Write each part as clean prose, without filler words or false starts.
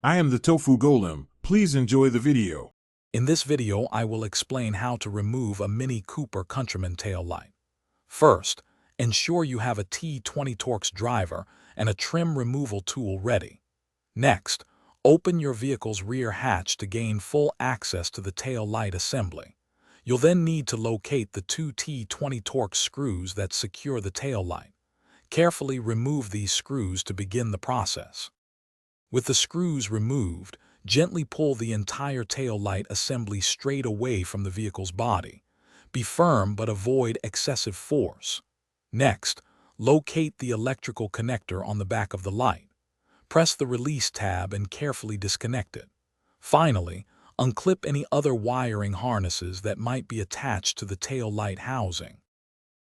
I am the Tofu Golem. Please enjoy the video. In this video, I will explain how to remove a Mini Cooper Countryman tail light. First, ensure you have a T20 Torx driver and a trim removal tool ready. Next, open your vehicle's rear hatch to gain full access to the tail light assembly. You'll then need to locate the two T20 Torx screws that secure the tail light. Carefully remove these screws to begin the process. With the screws removed, gently pull the entire tail light assembly straight away from the vehicle's body. Be firm but avoid excessive force. Next, locate the electrical connector on the back of the light. Press the release tab and carefully disconnect it. Finally, unclip any other wiring harnesses that might be attached to the tail light housing.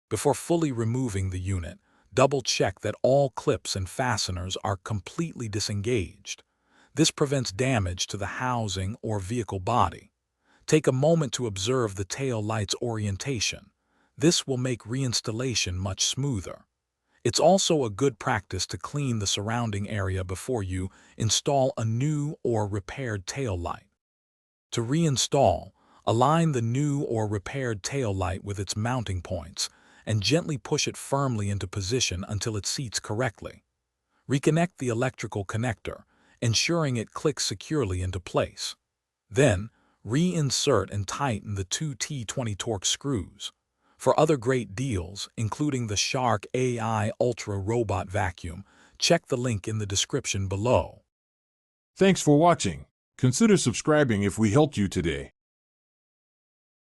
Before fully removing the unit, double-check that all clips and fasteners are completely disengaged. This prevents damage to the housing or vehicle body. Take a moment to observe the tail light's orientation. This will make reinstallation much smoother. It's also a good practice to clean the surrounding area before you install a new or repaired tail light. To reinstall, align the new or repaired tail light with its mounting points and gently push it firmly into position until it seats correctly. Reconnect the electrical connector, ensuring it clicks securely into place. Then, reinsert and tighten the two T20 Torx screws. For other great deals, including the Shark AI Ultra Robot Vacuum, check the link in the description below. Thanks for watching. Consider subscribing if we helped you today.